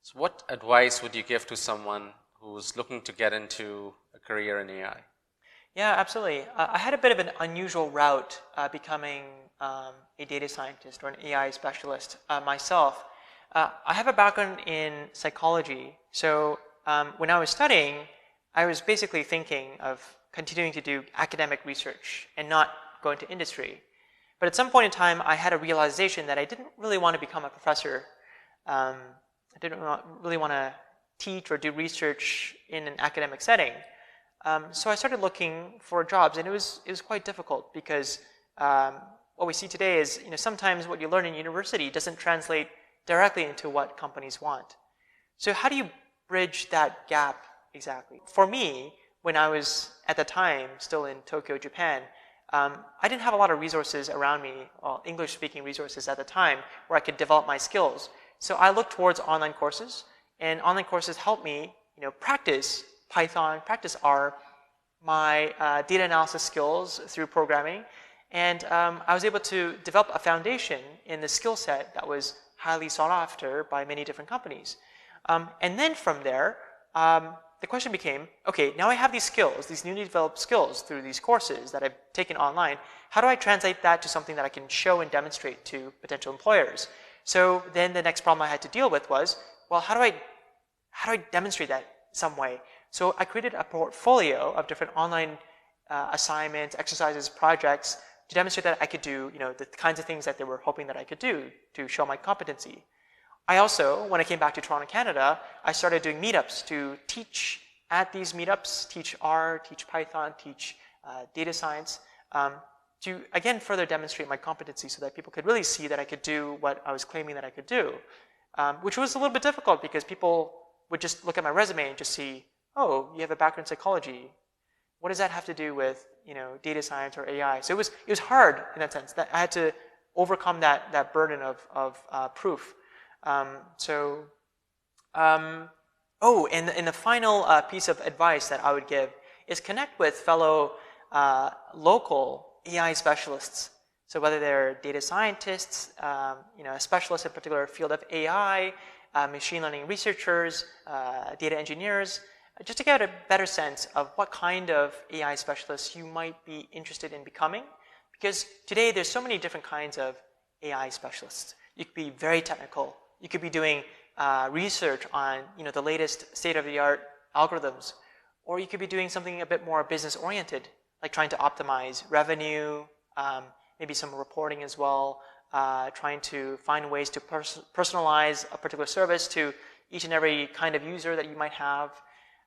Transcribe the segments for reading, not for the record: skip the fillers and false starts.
So what advice would you give to someone who's looking to get into a career in AI? Yeah, absolutely. I had a bit of an unusual route becoming a data scientist or an AI specialist myself. I have a background in psychology, so when I was studying, I was basically thinking of continuing to do academic research and not go into industry. But at some point in time, I had a realization that I didn't really want to become a professor. I didn't really want to teach or do research in an academic setting. So I started looking for jobs, and it was quite difficult because what we see today is, sometimes what you learn in university doesn't translate directly into what companies want. So how do you bridge that gap exactly? For me, when I was at the time still in Tokyo, Japan, I didn't have a lot of resources around me, English-speaking resources at the time, where I could develop my skills. So I looked towards online courses, and online courses helped me, practice Python, practice R, my data analysis skills through programming, and I was able to develop a foundation in the skill set that was highly sought after by many different companies. And then from there, the question became, okay, now I have these skills, these newly developed skills through these courses that I've taken online. How do I translate that to something that I can show and demonstrate to potential employers? So then the next problem I had to deal with was, well, how do I demonstrate that some way? So I created a portfolio of different online assignments, exercises, projects to demonstrate that I could do, the kinds of things that they were hoping that I could do to show my competency. I also, when I came back to Toronto, Canada, I started doing meetups to teach at these meetups, teach R, teach Python, teach data science, to, again, further demonstrate my competency so that people could really see that I could do what I was claiming that I could do, which was a little bit difficult because people would just look at my resume and just see, oh, you have a background in psychology. What does that have to do with, data science or AI? So it was hard in that sense. That I had to overcome that burden of proof. And the final piece of advice that I would give is connect with fellow local AI specialists. So whether they're data scientists, a specialist in a particular field of AI, machine learning researchers, data engineers, just to get a better sense of what kind of AI specialists you might be interested in becoming. Because today there's so many different kinds of AI specialists. You could be very technical. You could be doing research on the latest state-of-the-art algorithms. Or you could be doing something a bit more business-oriented, like trying to optimize revenue, maybe some reporting as well, trying to find ways to personalize a particular service to each and every kind of user that you might have.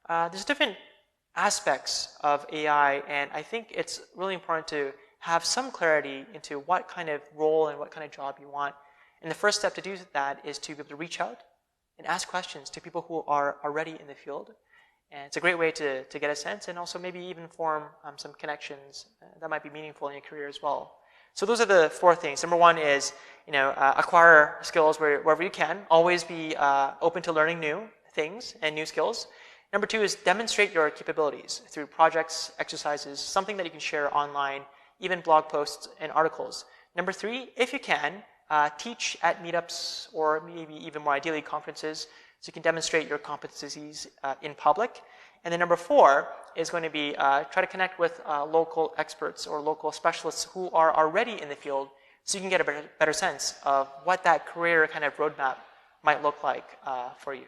There's different aspects of AI, and I think it's really important to have some clarity into what kind of role and what kind of job you want. And the first step to do that is to be able to reach out and ask questions to people who are already in the field. And it's a great way to get a sense and also maybe even form some connections that might be meaningful in your career as well. So those are the 4 things. Number 1 is, acquire skills wherever you can. Always be open to learning new things and new skills. Number 2 is demonstrate your capabilities through projects, exercises, something that you can share online, even blog posts and articles. Number 3, if you can, teach at meetups or maybe even more ideally conferences so you can demonstrate your competencies in public. And then number 4 is going to be try to connect with local experts or local specialists who are already in the field so you can get a better sense of what that career kind of roadmap might look like for you.